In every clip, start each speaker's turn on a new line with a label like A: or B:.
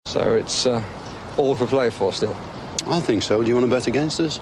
A: So it's all for play for still.
B: I think so. Do you want to bet against us?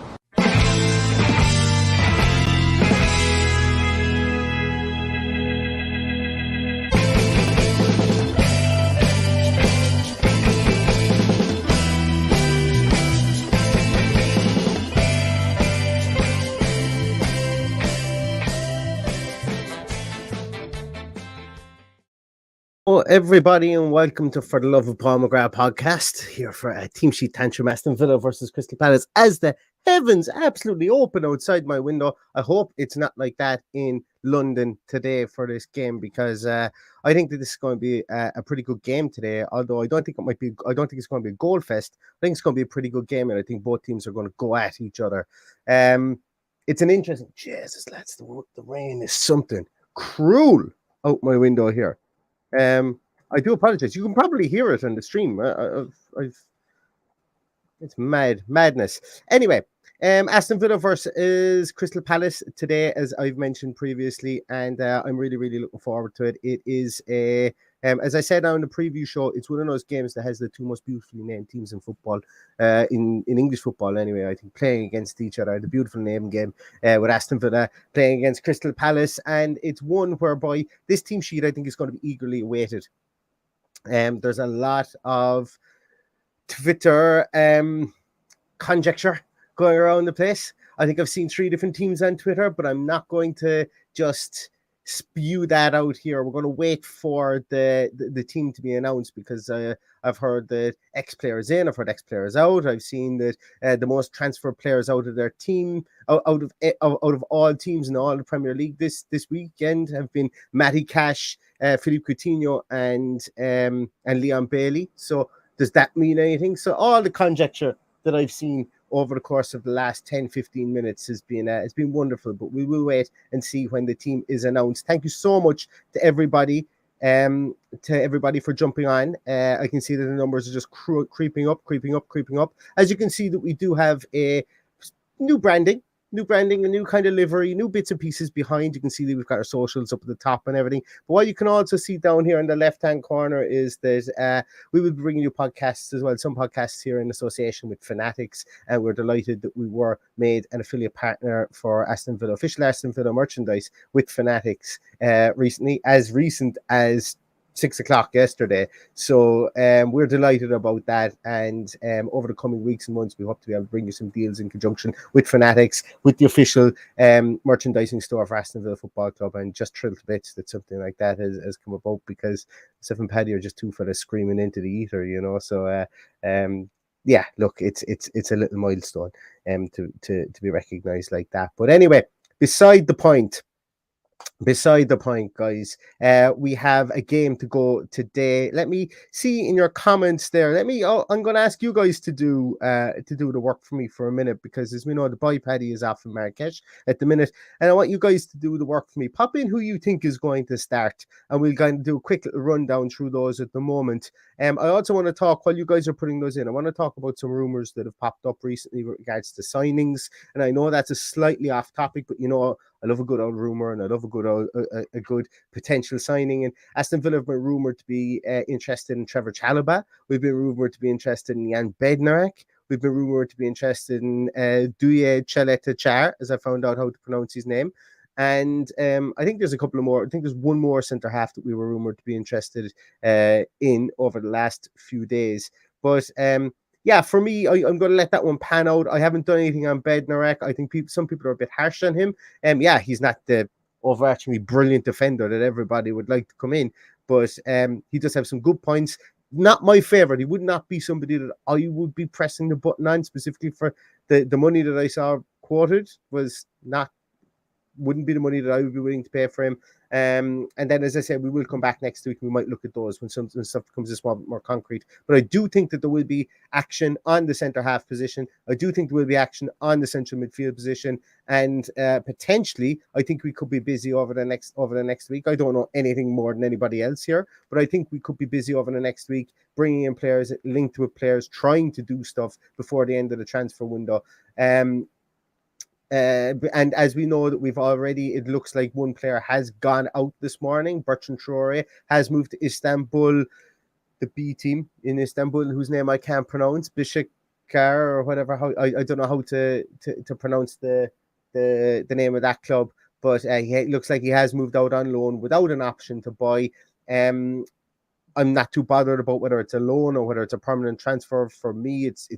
C: Hello, everybody, and welcome to For the Love of Paul McGrath podcast here for a team sheet Tantrum Aston Villa versus Crystal Palace as the heavens absolutely open outside my window. I hope it's not like that in London today for this game because I think that this is going to be a pretty good game today. Although I don't think it's going to be a goal fest. I think it's going to be a pretty good game, and I think both teams are going to go at each other. It's an interesting. Jesus, lads, the rain is something cruel out my window here. I do apologize. You can probably hear it on the stream. It's madness. Anyway, Aston Villa versus Crystal Palace today, as I've mentioned previously, and I'm really looking forward to it. It is as I said on the preview show, it's one of those games that has the two most beautifully named teams in football, in English football anyway. I think playing against each other, the beautiful name game with Aston Villa playing against Crystal Palace, and it's one whereby this team sheet I think is going to be eagerly awaited. There's a lot of Twitter conjecture going around the place. I think I've seen 3 different teams on Twitter, but I'm not going to just spew that out here. We're going to wait for the team to be announced because I've heard that X players in, I've heard X players out. I've seen that the most transfer players out of their team, out of all teams in all the Premier League this weekend have been Matty Cash, Philippe Coutinho, and Leon Bailey. So does that mean anything? So all the conjecture that I've seen over the course of the last 10-15 minutes has been wonderful, but we will wait and see when the team is announced. Thank you so much to everybody for jumping on. I can see that the numbers are just creeping up. As you can see that we do have a new branding, a new kind of livery, new bits and pieces behind. You can see that we've got our socials up at the top and everything. But what you can also see down here in the left-hand corner is that we will be bringing you podcasts as well, some podcasts here in association with Fanatics, and we're delighted that we were made an affiliate partner for Aston Villa, official Aston Villa merchandise with Fanatics recently, as recent as 6 o'clock yesterday. So we're delighted about that, and over the coming weeks and months we hope to be able to bring you some deals in conjunction with Fanatics, with the official merchandising store for Aston Villa Football Club, and just thrilled to bits that something like that has come about, because Seth and Paddy are just two fellas screaming into the ether, you know. So yeah, look, it's a little milestone to be recognized like that. But anyway, beside the point, guys, we have a game to go today. Let me see in your comments there. I'm going to ask you guys to do the work for me for a minute, because as we know, the boy Paddy is off in Marrakesh at the minute, and I want you guys to do the work for me. Pop in who you think is going to start, and we'll kind of do a quick little rundown through those at the moment. I also want to talk, while you guys are putting those in, I want to talk about some rumors that have popped up recently with regards to signings. And I know that's a slightly off topic, but you know, I love a good old rumor, and I love a good potential signing. And Aston Villa have been rumored to be interested in Trevor Chalobah. We've been rumored to be interested in Jan Bednarek. We've been rumored to be interested in Duye Chaleta-Char, as I found out how to pronounce his name. And I think there's a couple of more. I think there's one more centre half that we were rumored to be interested in over the last few days. But yeah, for me, I'm going to let that one pan out. I haven't done anything on Bednarek. I think some people are a bit harsh on him. Yeah, he's not the overarchingly brilliant defender that everybody would like to come in, but he does have some good points. Not my favorite. He would not be somebody that I would be pressing the button on, specifically for the money that I saw quoted wouldn't be the money that I would be willing to pay for him. And then, as I said, we will come back next week. We might look at those when some stuff becomes a small bit more concrete. But I do think that there will be action on the centre half position. I do think there will be action on the central midfield position, and potentially, I think we could be busy over the next week. I don't know anything more than anybody else here, but I think we could be busy over the next week, bringing in players, linked with players, trying to do stuff before the end of the transfer window. And as we know that it looks like one player has gone out this morning. Bertrand Traore has moved to Istanbul. B team in Istanbul, whose name I can't pronounce, Bishikar or whatever. How I don't know how to pronounce the name of that club, but he looks like he has moved out on loan without an option to buy. I'm not too bothered about whether it's a loan or whether it's a permanent transfer. For me, it's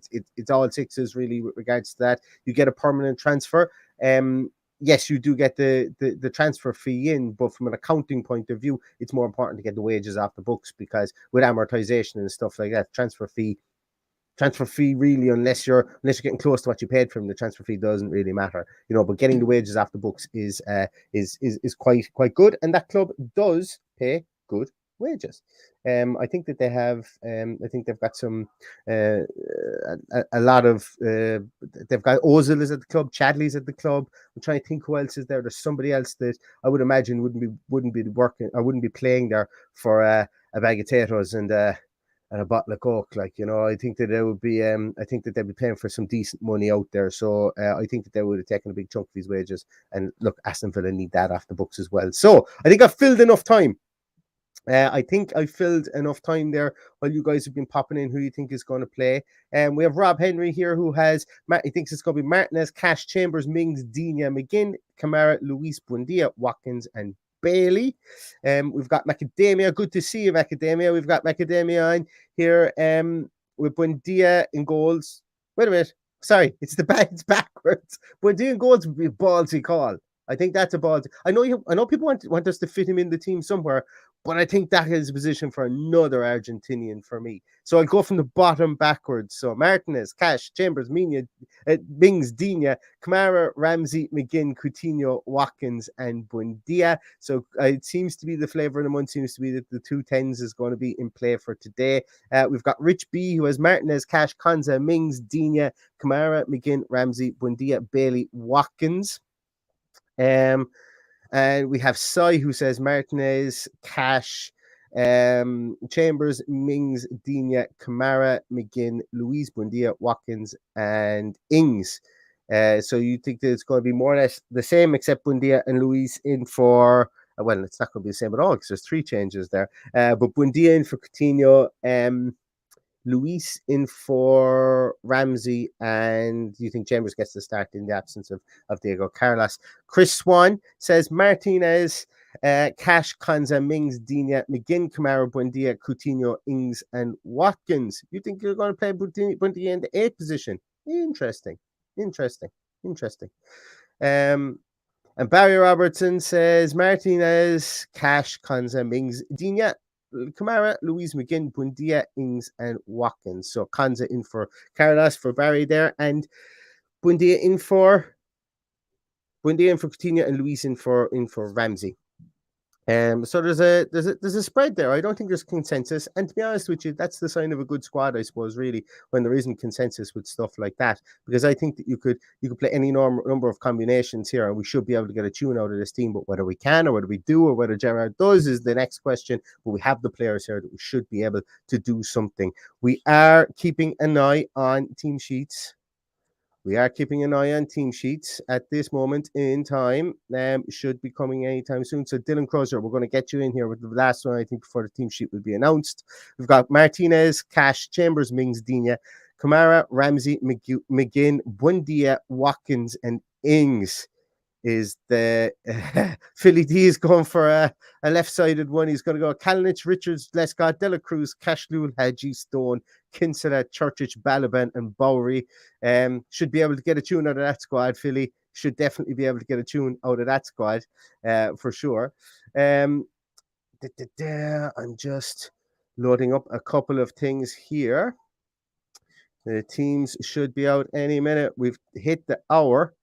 C: all sixes really with regards to that. You get a permanent transfer. Yes, you do get the transfer fee in, but from an accounting point of view, it's more important to get the wages off the books, because with amortization and stuff like that, transfer fee really, unless you're getting close to what you paid for him, the transfer fee doesn't really matter, but getting the wages off the books is quite good, and that club does pay good wages. I think that they have I think they've got some a lot of they've got Ozil is at the club, Chadley's at the club. I'm trying to think who else is there. There's somebody else that I would imagine wouldn't be working, or wouldn't be playing there for a bag of potatoes and a bottle of Coke. I think that they would be I think that they'd be paying for some decent money out there. So I think that they would have taken a big chunk of his wages. And look, Aston Villa need that off the books as well. So I think I've filled enough time. I think I filled enough time there while you guys have been popping in who you think is going to play. We have Rob Henry here, who he thinks it's going to be Martinez, Cash, Chambers, Mings, Dina, McGinn, Kamara, Luis, Buendia, Watkins, and Bailey. We've got Macadamia. Good to see you, Macadamia. We've got Macadamia on here with Buendia in goals. Wait a minute. Sorry, it's backwards. Buendia in goals would be a ballsy call. I think that's a ballsy. I know people want us to fit him in the team somewhere, but I think that is a position for another Argentinian for me. So I'll go from the bottom backwards. So Martinez, Cash, Chambers, Mings, Dina, Kamara, Ramsey, McGinn, Coutinho, Watkins, and Buendia. So it seems to be the flavour of the month, seems to be that the 2-10s is going to be in play for today. We've got Rich B, who has Martinez, Cash, Konza, Mings, Dina, Kamara, McGinn, Ramsey, Buendia, Bailey, Watkins. And we have Sai, who says Martinez, Cash, Chambers, Mings, Dina, Kamara, McGinn, Luis, Buendia, Watkins, and Ings. So you think that it's going to be more or less the same, except Buendia and Luis in for, well, it's not going to be the same at all because there's 3 changes there. But Buendia in for Coutinho, Luis in for Ramsey, and do you think Chambers gets the start in the absence of Diego Carlos? Chris Swan says Martinez, Cash, Konza, Mings, Dina, McGinn, Kamara, Buendia, Coutinho, Ings, and Watkins. You think you're going to play Buendia in the 8th position? Interesting. And Barry Robertson says Martinez, Cash, Konza, Mings, Dina, Kamara, Luis, McGinn, Buendia, Ings, and Watkins. So Konza in for Carlos for Barry there, and Buendia in for Coutinho, and Luis in for Ramsey. So there's a spread there. I don't think there's consensus, and to be honest with you, that's the sign of a good squad, I suppose, really, when there isn't consensus with stuff like that. Because I think that you could play any number of combinations here, and we should be able to get a tune out of this team. But whether we can, or whether we do, or whether Gerard does, is the next question. But we have the players here that we should be able to do something. We are keeping an eye on team sheets. At this moment in time. Should be coming anytime soon. So Dylan Crozier, we're going to get you in here with the last one, I think, before the team sheet will be announced. We've got Martinez, Cash, Chambers, Mings, Dina, Kamara, Ramsey, McGinn, Buendia, Watkins, and Ings. Is the Philly D is going for a left-sided one. He's going to go Kalinic, Richards, Lescott, Dela Cruz, Cashlul, Hadji, Stone, Kinsella, Churchich, Balaban, and Bowery. Should be able to get a tune out of that squad. Philly should definitely be able to get a tune out of that squad for sure. I'm just loading up a couple of things here. The teams should be out any minute. We've hit the hour.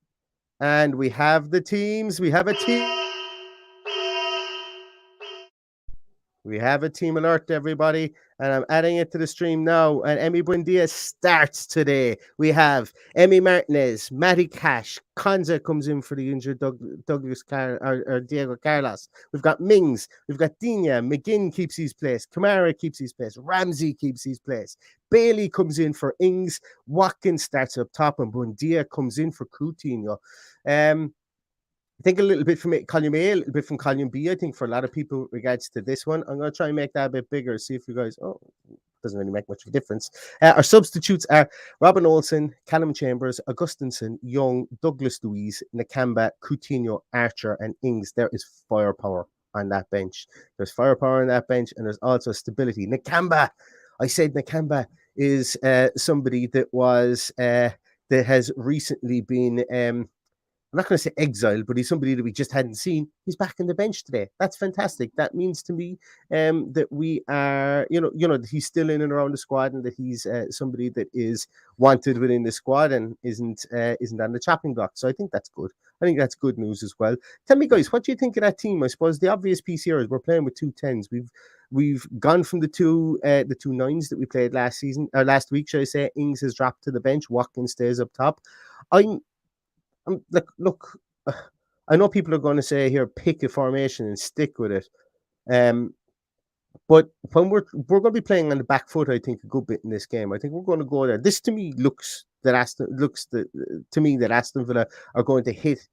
C: And we have the teams. We have a team. We have a team alert, everybody. And I'm adding it to the stream now. And Emi Buendia starts today. We have Emi Martinez, Matty Cash, Konza comes in for the injured Diego Carlos. We've got Mings. We've got Dina. McGinn keeps his place. Kamara keeps his place. Ramsey keeps his place. Bailey comes in for Ings. Watkins starts up top, and Buendia comes in for Coutinho. I think a little bit from column A, a little bit from column B. I think for a lot of people regards to this one, I'm going to try and make that a bit bigger. See if you guys, doesn't really make much of a difference. Our substitutes are Robin Olsen, Callum Chambers, Augustinson, Young, Douglas Luiz, Nakamba, Coutinho, Archer, and Ings. There is firepower on that bench. There's firepower on that bench, and there's also stability. Nakamba, I said Nakamba is somebody that was that has recently been I'm not going to say exiled, but he's somebody that we just hadn't seen. He's back in the bench today. That's fantastic. That means to me that we are, that he's still in and around the squad, and that he's somebody that is wanted within the squad and isn't on the chopping block. So I think that's good. I think that's good news as well. Tell me, guys, what do you think of that team? I suppose the obvious piece here is we're playing with 2 10s. We've gone from the two 9s that we played last week, should I say. Ings has dropped to the bench. Watkins stays up top. Look, I know people are going to say here, pick a formation and stick with it. But when we're going to be playing on the back foot, I think a good bit in this game. I think we're going to go there. This to me that Aston Villa are going to hit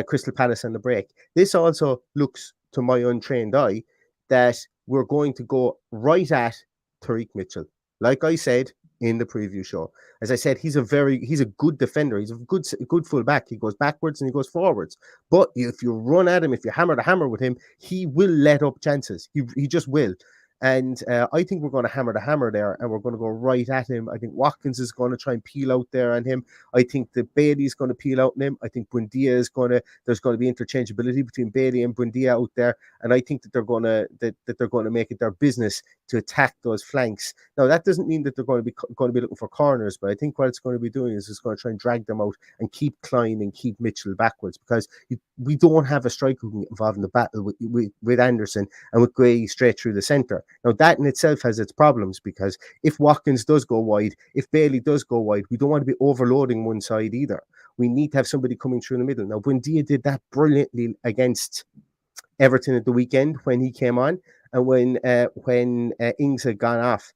C: Crystal Palace on the break. This also looks, to my untrained eye, that we're going to go right at Tariq Mitchell. Like I said in the preview show, as I said, he's a good defender. He's a good full back. He goes backwards and he goes forwards. But if you run at him, if you hammer the hammer with him, he will let up chances. He just will. And I think we're going to hammer the hammer there, and we're going to go right at him. I think Watkins is going to try and peel out there on him. I think that Bailey is going to peel out on him. I think Buendia there's going to be interchangeability between Bailey and Buendia out there, and I think that they're going to make it their business to attack those flanks. Now that doesn't mean that they're going to be looking for corners, but I think what it's going to be doing is it's going to try and drag them out and keep Klein and keep Mitchell backwards, because we don't have a striker who can get involved in the battle with Anderson and with Gray straight through the centre. Now, that in itself has its problems, because if Watkins does go wide, if Bailey does go wide, we don't want to be overloading one side either. We need to have somebody coming through the middle. Now, Buendia did that brilliantly against Everton at the weekend when he came on, and when Ings had gone off.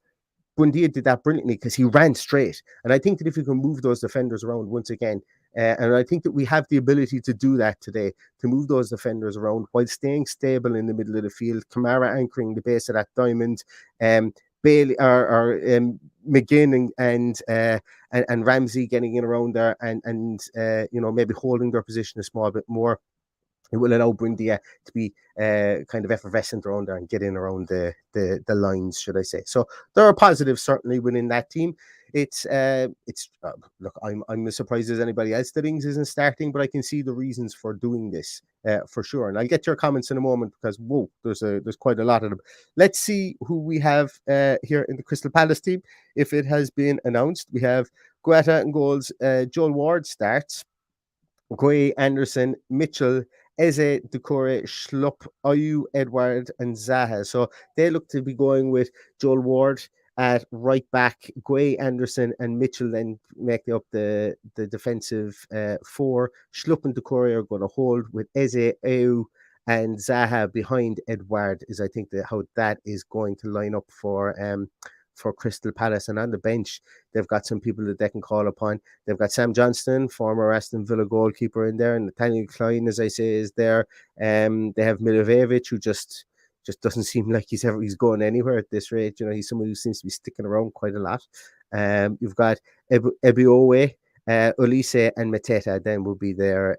C: Buendia did that brilliantly because he ran straight. And I think that if we can move those defenders around once again, and I think that we have the ability to do that today, to move those defenders around while staying stable in the middle of the field. Kamara anchoring the base of that diamond, Bailey or McGinn and Ramsey getting in around there, and maybe holding their position a small bit more. It will allow Buendia to be kind of effervescent around there and get in around the lines, should I say. So there are positives certainly within that team. Look, I'm as surprised as anybody else that Ings isn't starting, but I can see the reasons for doing this for sure. And I'll get your comments in a moment, because there's quite a lot of them. Let's see who we have here in the Crystal Palace team. If it has been announced, we have Guetta and goals. Joel Ward starts. Gray, Anderson, Mitchell, Eze, Doucouré, Schlupp, Ayew, Edouard, and Zaha. So they look to be going with Joel Ward at right back, Gray, Anderson, and Mitchell then make up the defensive 4. Schlupp and Doucouré are going to hold with Eze, Ayew, and Zaha behind Edouard. Is I think how that is going to line up for Crystal Palace. And on the bench, they've got some people that they can call upon. They've got Sam Johnston, former Aston Villa goalkeeper, in there, and Nathaniel Klein, as I say, is there. They have Milivojevic, who just doesn't seem like he's going anywhere at this rate. He's someone who seems to be sticking around quite a lot. You've got Ebiowe, Olise, and Mateta then will be their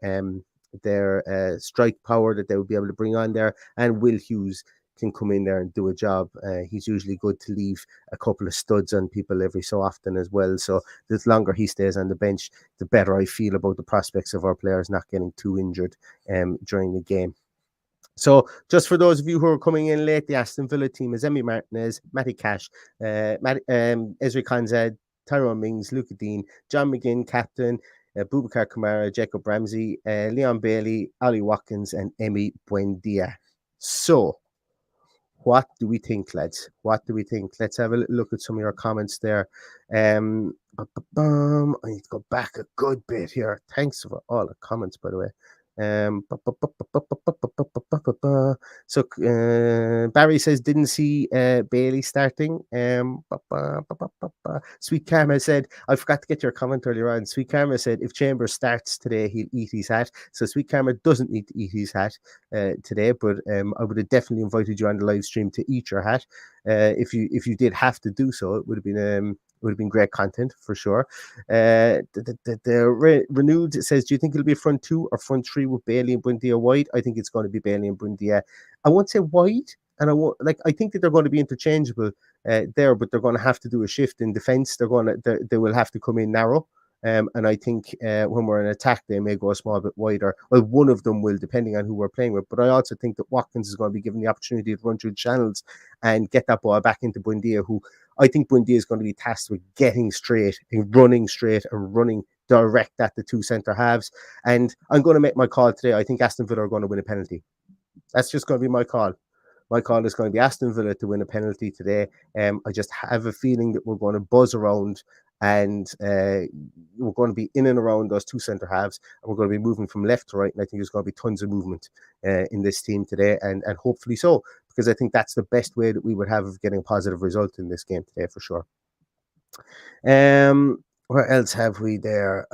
C: strike power that they will be able to bring on there, and Will Hughes can come in there and do a job. He's usually good to leave a couple of studs on people every so often as well. So the longer he stays on the bench, the better I feel about the prospects of our players not getting too injured during the game. So just for those of you who are coming in late, the Aston Villa team is Emi Martinez, Matty Cash, Ezri Konza, Tyrone Mings, Luca Dean, John McGinn, captain, Boubacar Kamara, Jacob Ramsey, Leon Bailey, Ollie Watkins, and Emi Buendia. So what do we think, lads? What do we think? Let's have a little look at some of your comments there. I need to go back a good bit here. Thanks for all the comments, by the way. So Barry says didn't see Bailey starting. Sweet Karma said, I forgot to get your comment earlier on. Sweet Karma said if Chambers starts today, he'll eat his hat. So Sweet Karma doesn't need to eat his hat today, but I would have definitely invited you on the live stream to eat your hat. If you did have to do so, it would have been great content for sure. Renewed says, do you think it'll be front two or front three with Bailey and Buendia wide? I think it's going to be Bailey and Buendia. I won't say wide, and I think that they're going to be interchangeable there, but they're going to have to do a shift in defense. They will have to come in narrow. And I think when we're in attack, they may go a small bit wider. Well, one of them will, depending on who we're playing with. But I also think that Watkins is going to be given the opportunity to run through channels and get that ball back into Buendia, who I think Buendia is going to be tasked with getting straight and running direct at the two centre halves. And I'm going to make my call today. I think Aston Villa are going to win a penalty. That's just going to be my call. My call is going to be Aston Villa to win a penalty today. I just have a feeling that we're going to buzz around and we're going to be in and around those two centre halves, and we're going to be moving from left to right. And I think there's going to be tons of movement in this team today, and hopefully so, because I think that's the best way that we would have of getting a positive result in this game today for sure. Where else have we there?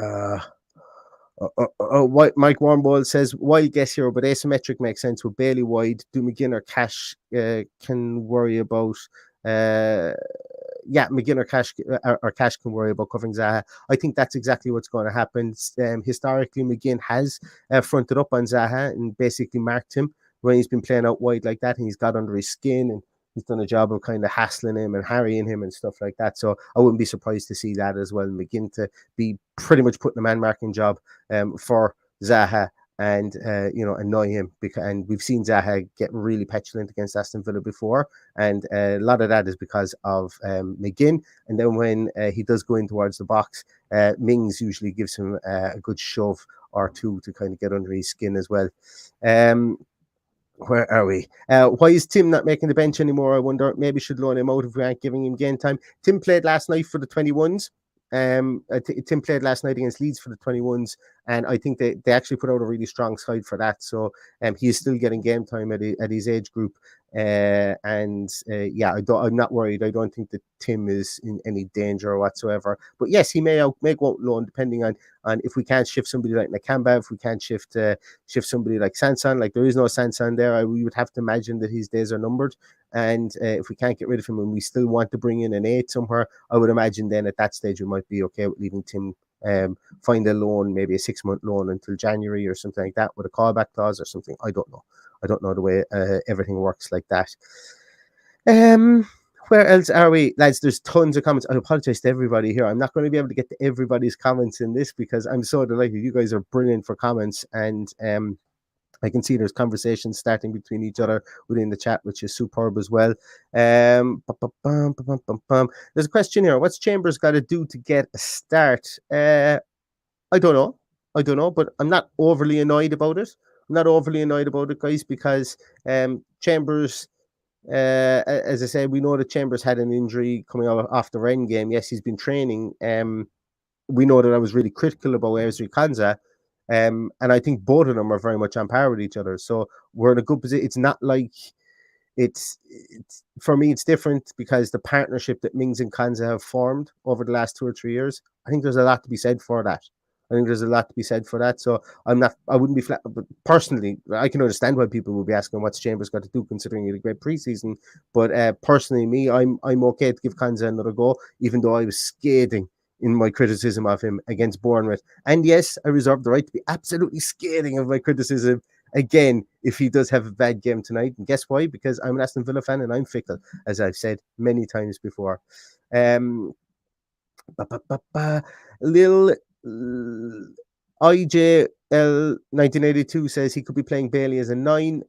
C: Mike Warmball says, wild guess here, but asymmetric makes sense with Bailey wide. Do McGinn or Cash can worry about? McGinn or Cash can worry about covering Zaha. I think that's exactly what's going to happen. Historically, McGinn has fronted up on Zaha and basically marked him when he's been playing out wide like that, and he's got under his skin and he's done a job of kind of hassling him and harrying him and stuff like that. So I wouldn't be surprised to see that as well. McGinn to be pretty much putting a man marking job for Zaha and annoy him, and we've seen Zaha get really petulant against Aston Villa before, and a lot of that is because of McGinn. And then when he does go in towards the box, Mings usually gives him a good shove or two to kind of get under his skin as well. Where are we? Why is Tim not making the bench anymore? I wonder. Maybe should loan him out if we aren't giving him game time. Tim played last night for the 21s. Tim played last night against Leeds for the 21s, and I think they actually put out a really strong side for that. So he is still getting game time at his age group. I'm not worried. I don't think that Tim is in any danger whatsoever. But yes, he may go out loan depending on if we can't shift somebody like Nakamba, if we can't shift somebody like Sanson. Like there is no Sanson there. We would have to imagine that his days are numbered. And if we can't get rid of him and we still want to bring in an 8 somewhere, I would imagine then at that stage we might be okay with leaving Tim find a loan, maybe a 6-month loan until January or something like that with a callback clause or something. I don't know the way everything works like that. Where else are we? Lads, there's tons of comments. I apologize to everybody here. I'm not going to be able to get to everybody's comments in this because I'm so delighted. You guys are brilliant for comments, and I can see there's conversations starting between each other within the chat, which is superb as well. There's a question here. What's Chambers got to do to get a start? I don't know, but I'm not overly annoyed about it. Guys, because Chambers, as I said, we know that Chambers had an injury coming off the Rennes game. Yes, he's been training. We know that I was really critical about Ezri Konsa. And I think both of them are very much on par with each other. So we're in a good position. It's not like it's for me, it's different because the partnership that Mings and Konsa have formed over the last 2 or 3 years, I think there's a lot to be said for that. So I wouldn't be flat, but personally, I can understand why people will be asking what's Chambers got to do considering he had a great preseason. But personally, me, I'm okay to give Konsa another go, even though I was scathing in my criticism of him against Bournemouth. And yes, I reserve the right to be absolutely scathing of my criticism again if he does have a bad game tonight. And guess why? Because I'm an Aston Villa fan and I'm fickle, as I've said many times before. Lil IJL 1982 says he could be playing Bailey as a 9.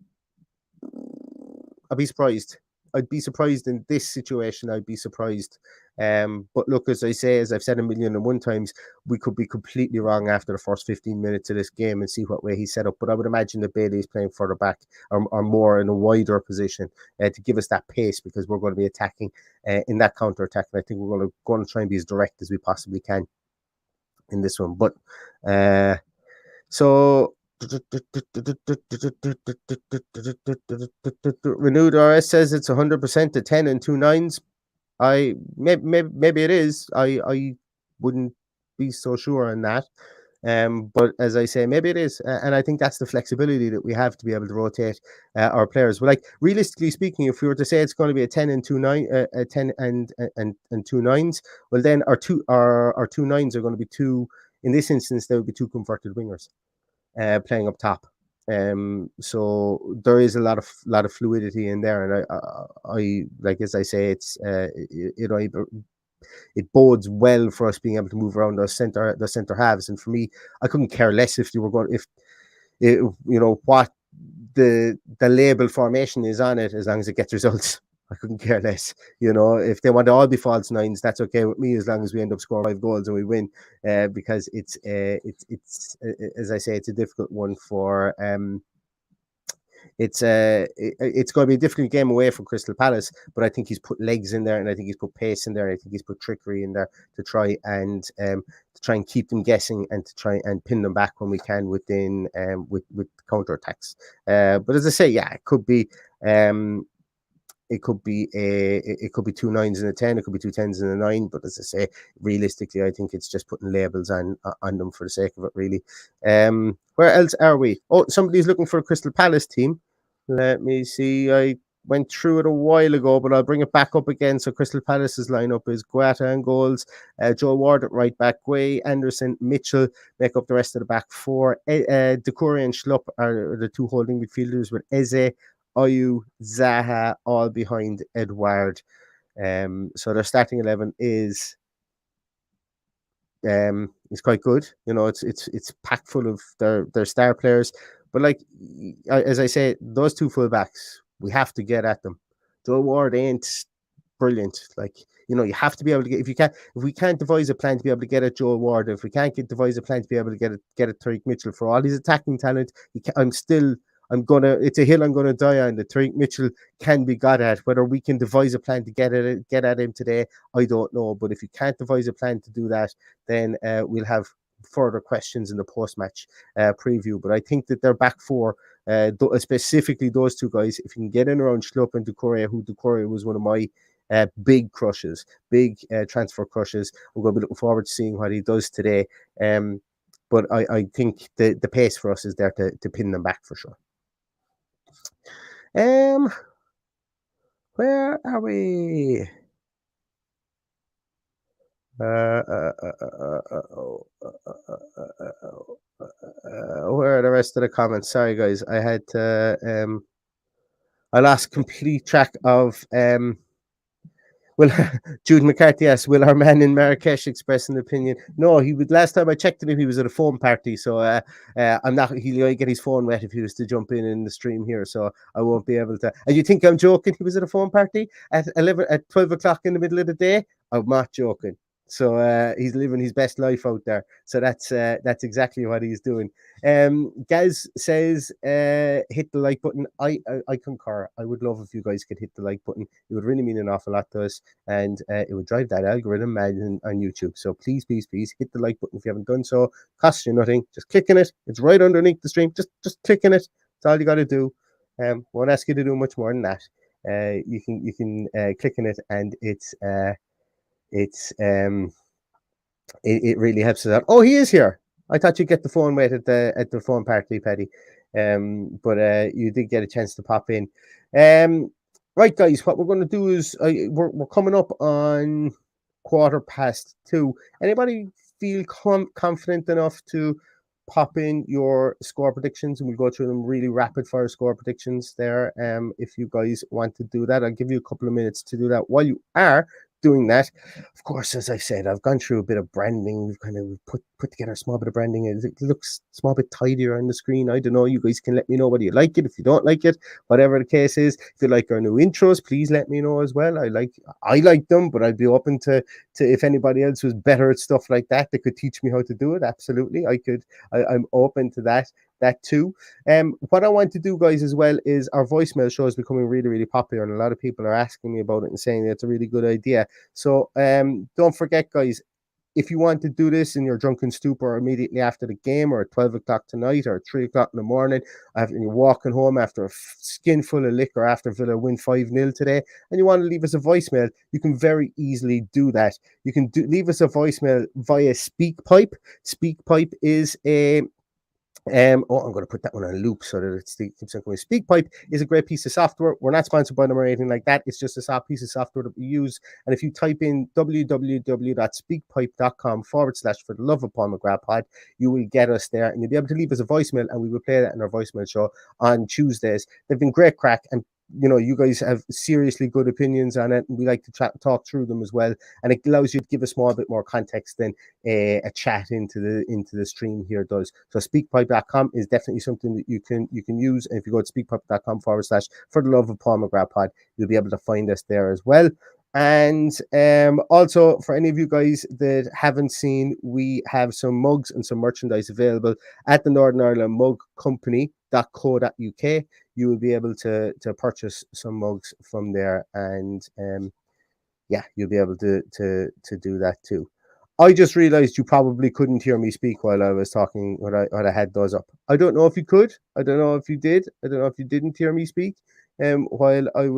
C: I'd be surprised. In this situation. I'd be surprised. But look, as I've said 1,000,001 times, we could be completely wrong after the first 15 minutes of this game and see what way he's set up. But I would imagine that Bailey is playing further back or more in a wider position to give us that pace because we're going to be attacking in that counter attack. And I think we're going to try and be as direct as we possibly can in this one. But so Renewed RS says it's 100% to 10 and 2 9s. Maybe it is. I wouldn't be so sure on that. But as I say, maybe it is, and I think that's the flexibility that we have to be able to rotate our players. But like realistically speaking, if we were to say it's going to be a 10 and 2 9, a 10 and 2 9s, well then our two 9s are going to be two. In this instance, they would be two converted wingers playing up top. So there is a lot of fluidity in there, and I like as I say, it's it bodes well for us being able to move around the center halves. And for me, I couldn't care less if you were going what the label formation is on it, as long as it gets results. I couldn't care less. If they want to all be false nines, that's okay with me, as long as we end up scoring 5 goals and we win. Because it's as I say, it's a difficult one for it's going to be a difficult game away from Crystal Palace, but I think he's put legs in there, and I think he's put pace in there, and I think he's put trickery in there to try and keep them guessing, and to try and pin them back when we can within with counter attacks. But as I say, yeah, it could be it could be 2 9s and a 10, it could be 2 10s and a 9, but as I say, realistically, I think it's just putting labels on them for the sake of it, really. Where else are we? Oh, somebody's looking for a Crystal Palace team. Let me see. I went through it a while ago, but I'll bring it back up again. So Crystal Palace's lineup is Guata and goals, Joe Ward at right back, Guay, Anderson, Mitchell make up the rest of the back four. Decore and Schlupp are the two holding midfielders, with Eze, Ayu, Zaha all behind Edouard. So their starting 11 is quite good. It's packed full of their star players. But like as I say, those two fullbacks, we have to get at them. Joe Ward ain't brilliant. Like, you have to be able to get, if we can't devise a plan to be able to get at Joe Ward, if we can't devise a plan to be able to get at Tariq Mitchell, for all his attacking talent, it's a hill I'm gonna die on. That Tariq Mitchell can be got at. Whether we can devise a plan to get at him today, I don't know. But if you can't devise a plan to do that, then we'll have further questions in the post-match preview. But I think that their back four, specifically those two guys, if you can get in around Schlupp and Decore, who Decore was one of my big crushes, big transfer crushes. I'm going to be looking forward to seeing what he does today. But I think the pace for us is there to pin them back for sure. Where are we? Where are the rest of the comments? Sorry, guys, I had to. I lost complete track of. Well, Jude McCarthy asks, will our man in Marrakesh express an opinion? No, he would. Last time I checked him, he was at a phone party. So I'm not. He'll get his phone wet if he was to jump in the stream here. So I won't be able to. And you think I'm joking? He was at a phone party at 12 o'clock in the middle of the day? I'm not joking. So he's living his best life out there. So that's exactly what he's doing. Gaz says, hit the like button. I concur. I would love if you guys could hit the like button. It would really mean an awful lot to us, and it would drive that algorithm mad on YouTube. So please hit the like button if you haven't done so. Costs you nothing. Just clicking it. It's right underneath the stream. Just clicking it. That's all you got to do. Won't ask you to do much more than that. You can click on it, and it really helps us out. Oh, he is here. I thought you'd get the phone wait at the phone party, Paddy. But you did get a chance to pop in. Right, guys, what we're going to do is we're coming up on 2:15. Anybody feel confident enough to pop in your score predictions, and we'll go through them really rapid fire score predictions there. If you guys want to do that, I'll give you a couple of minutes to do that. While you are doing that, of course, as I said, I've gone through a bit of branding. We've kind of put together a small bit of branding. It looks a small bit tidier on the screen. I don't know. You guys can let me know whether you like it. If you don't like it, whatever the case is, if you like our new intros, please let me know as well. I like them, but I'd be open to if anybody else was better at stuff like that, they could teach me how to do it. Absolutely, I'm open to that too. What I want to do, guys, as well, is our voicemail show is becoming really, really popular, and a lot of people are asking me about it and saying that it's a really good idea. So don't forget, guys, if you want to do this in your drunken stupor immediately after the game, or at 12 o'clock tonight, or 3 o'clock in the morning, and you're walking home after a skin full of liquor after Villa win 5-0 today, and you want to leave us a voicemail, you can very easily do that. You can leave us a voicemail via SpeakPipe. SpeakPipe is a I'm going to put that one on a loop so that it keeps on going. SpeakPipe is a great piece of software. We're not sponsored by them or anything like that. It's just a soft piece of software that we use. And if you type in www.speakpipe.com/for the love of Paul McGrath pod, you will get us there, and you'll be able to leave us a voicemail, and we will play that in our voicemail show on Tuesdays. They've been great crack, and you guys have seriously good opinions on it, and we like to talk through them as well. And it allows you to give a small bit more context than a chat into the stream here does. So speakpipe.com is definitely something that you can use. And if you go to speakpipe.com/for the love of Paul McGrath pod, you'll be able to find us there as well. And also, for any of you guys that haven't seen, we have some mugs and some merchandise available at the Northern Ireland Mug Company.co.uk. You will be able to purchase some mugs from there, and you'll be able to do that too. I just realized you probably couldn't hear me speak while I was talking, when I had those up. I don't know if you could. I don't know if you did. I don't know if you didn't hear me speak while I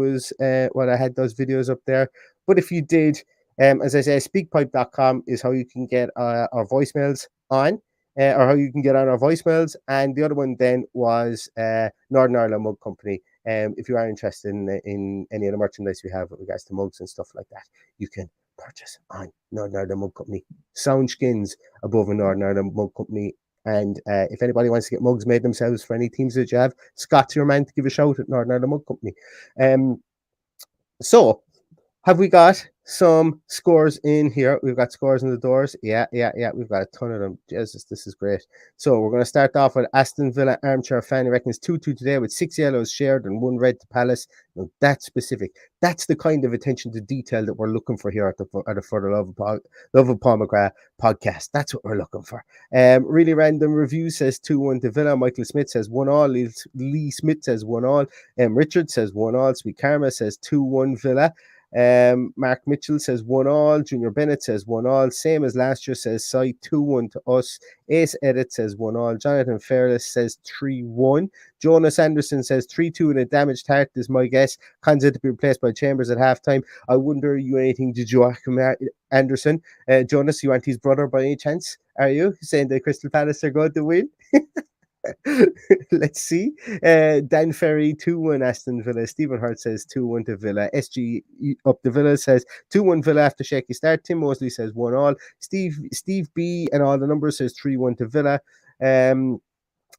C: had those videos up there. But if you did, as I say, speakpipe.com is how you can get our voicemails on. Or how you can get on our voicemails. And the other one then was Northern Ireland Mug Company. If you are interested in any of the merchandise we have with regards to mugs and stuff like that, you can purchase on Northern Ireland Mug Company. Sound skins above a Northern Ireland Mug Company. And if anybody wants to get mugs made themselves for any teams that you have, Scott's your man to give a shout at Northern Ireland Mug Company. So, have we got some scores in here? We've got scores in the doors. Yeah. We've got a ton of them. Jesus, this is great. So we're going to start off with Aston Villa Armchair Fan. He reckons 2-2 today with 6 yellows shared and 1 red to Palace. Now, that's specific. That's the kind of attention to detail that we're looking for here at the For the Love of Paul McGrath podcast. That's what we're looking for. Really Random Review says 2-1 to Villa. Michael Smith says 1-1. Lee Smith says 1-1. Richard says 1-1. Sweet Karma says 2-1 Villa. Mark Mitchell says 1-1. Junior Bennett says 1-1. Same as last year, says Sai 2-1 to us. Ace Edit says 1-1. Jonathan Fairless says 3-1. Jonas Anderson says 3-2 in a damaged heart is my guess. Konza to be replaced by Chambers at halftime. I wonder, you anything to Joachim Anderson? Jonas, you aren't his brother by any chance? Are you saying that Crystal Palace are going to win? Let's see. Dan Ferry 2-1 Aston Villa. Stephen Hart says 2-1 to Villa. SG up the Villa says 2-1 Villa after shaky start. Tim Mosley says 1-1. Steve B and all the numbers says 3-1 to Villa.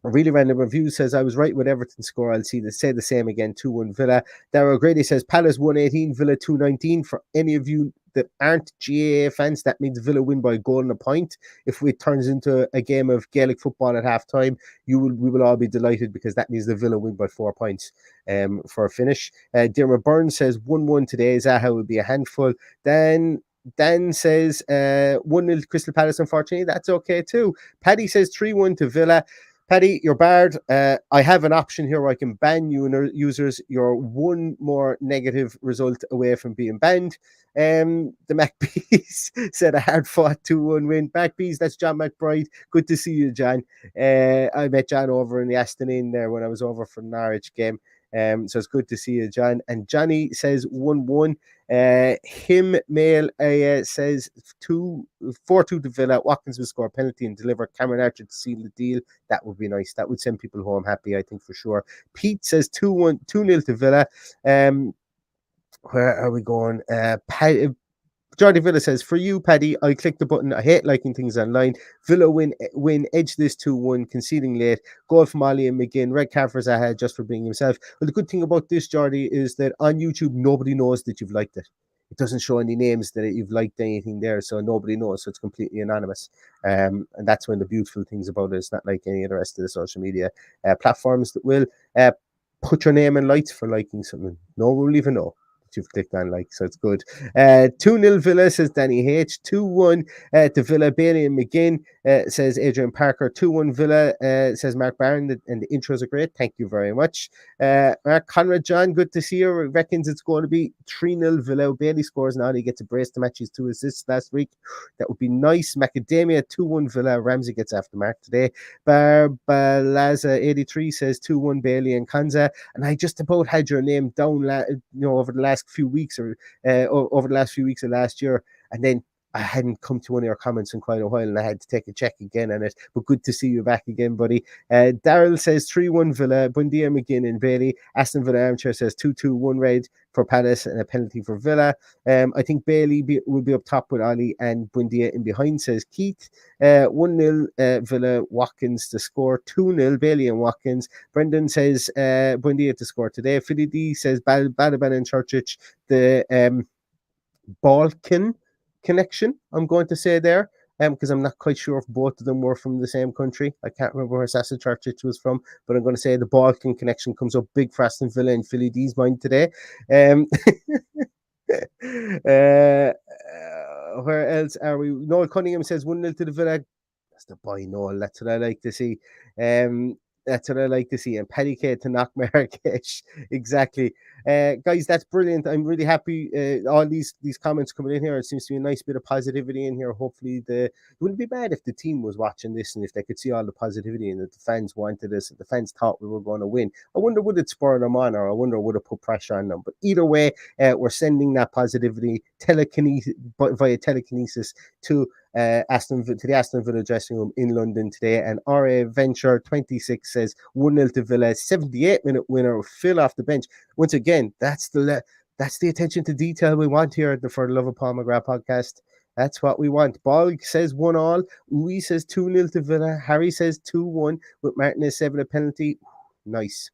C: Really Random Review says I was right with Everton score. I'll say the same again. 2-1 Villa. Darryl Grady says Palace 118, Villa 219. For any of you that aren't GAA fans, that means Villa win by a goal and a point. If it turns into a game of Gaelic football at halftime, we will all be delighted, because that means the Villa win by 4 points for a finish. Dermot Burns says 1-1 today. Zaha will be a handful. Dan says 1-0 Crystal Palace, unfortunately. That's okay too. Paddy says 3-1 to Villa. Paddy, you're barred. I have an option here where I can ban users. You're one more negative result away from being banned. The MacBees said a hard-fought 2-1 win. MacBees, that's John McBride. Good to see you, John. I met John over in the Aston Inn there when I was over for the Norwich game. So it's good to see you, John. And Johnny says 1-1. Mail says 4-2 to Villa. Watkins will score a penalty and deliver Cameron Archer to seal the deal. That would be nice. That would send people home happy, I think, for sure. Pete says 2-0 to Villa. Where are we going? Jordy Villa says, for you, Paddy, I clicked the button. I hate liking things online. Villa win, edge this 2-1, conceding late. Goal from Ollie and McGinn. Red card for Zaha just for being himself. Well, the good thing about this, Jordy, is that on YouTube, nobody knows that you've liked it. It doesn't show any names that you've liked anything there, so nobody knows. So it's completely anonymous. And that's one of the beautiful things about it. It's not like any of the rest of the social media platforms that will put your name in lights for liking something. No one will even know. you've clicked on like, so it's good. 2-0 Villa, says Danny H. 2-1 to Villa. Bailey and McGinn, says Adrian Parker. 2-1 Villa, says Mark Barron, and the intros are great. Thank you very much. Conrad John, good to see you. Reckons it's going to be 3-0 Villa. Bailey scores now. He gets a brace to match his 2 assists last week. That would be nice. Macadamia, 2-1 Villa. Ramsey gets after Mark today. Barbalaza83 says 2-1 Bailey and Kanza. And I just about had your name down, over the last few weeks of last year, and then I hadn't come to one of your comments in quite a while, and I had to take a check again on it. But good to see you back again, buddy. Daryl says 3-1 Villa. Bundia, McGinn, and Bailey. Aston Villa Armchair says 2-2, red for Palace and a penalty for Villa. I think Bailey will be up top with Ollie and Bundia in behind, says Keith. 1-0 Villa. Watkins to score. 2-0 Bailey and Watkins. Brendan says Bundia to score today. Philly D says Balaban and Churchich. The Balkan connection, I'm going to say there, because I'm not quite sure if both of them were from the same country. I can't remember where Sasa Churchich was from, but I'm going to say the Balkan connection comes up big for Aston Villa and Philly D's mind today. Where else are we? Noel Cunningham says 1-0 to the Villa. That's the boy Noel. That's what I like to see. That's what I like to see. And Paddy K to knock Marrakesh. Exactly. Guys, that's brilliant. I'm really happy. All these comments coming in here. It seems to be a nice bit of positivity in here. Hopefully, it wouldn't be bad if the team was watching this and if they could see all the positivity and that the fans wanted this, and the fans thought we were going to win. I wonder would it spur them on, or I wonder would it put pressure on them. But either way, we're sending that positivity via telekinesis to the Aston Villa dressing room in London today. And RA Venture 26 says 1-0 to Villa, 78-minute winner, Phil off the bench. Once again, that's the attention to detail we want here for the Love of Paul McGrath podcast. That's what we want. Bolg says 1-1. Uwe says 2-0 to Villa. Harry says 2-1 with Martinez 7 a penalty. Nice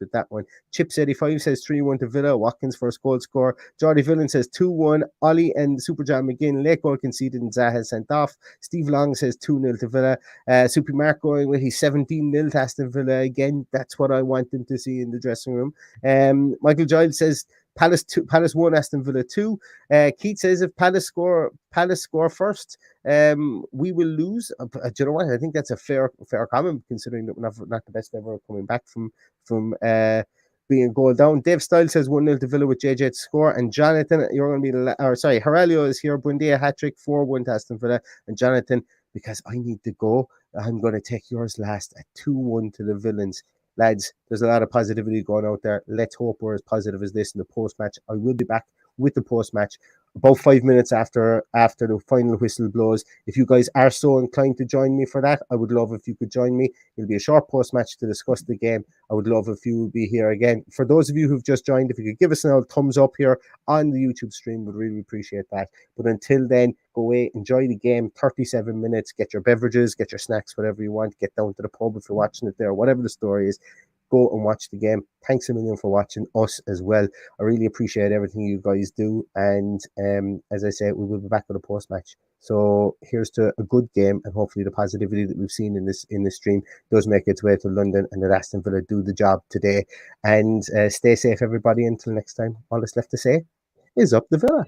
C: with that one. Chips 85 says 3-1 to Villa. Watkins first goal score. Jordy Villan says 2-1. Ollie and Super John McGinn late goal conceded and Zaha sent off. Steve Long says 2-0 to Villa. Super Mark going with his 17-0 to Aston Villa again. That's what I want them to see in the dressing room. Michael Giles says Palace 1, Aston Villa 2. Keith says if Palace score first, we will lose. Do you know what? I think that's a fair comment, considering that we're not the best ever coming back from being a goal down. Dave Style says 1-0 to Villa with JJ to score. And Jonathan, you're going to be Haralio is here. Bundia hat-trick, 4-1 to Aston Villa. And Jonathan, because I need to go, I'm going to take yours last at 2-1 to the Villains. Lads, there's a lot of positivity going out there. Let's hope we're as positive as this in the post-match. I will be back with the post-match about 5 minutes after the final whistle blows. If you guys are so inclined to join me for that, I would love if you could join me. It'll be a short post-match to discuss the game. I would love if you would be here again. For those of you who've just joined, if you could give us a thumbs up here on the YouTube stream, we'd really appreciate that. But until then, go away, enjoy the game, 37 minutes, get your beverages, get your snacks, whatever you want, get down to the pub if you're watching it there, whatever the story is. Go and watch the game. Thanks a million for watching us as well. I really appreciate everything you guys do. And as I said, we will be back with a post-match. So here's to a good game, and hopefully the positivity that we've seen in this stream does make its way to London, and that Aston Villa do the job today. And stay safe, everybody. Until next time, all that's left to say is up the Villa.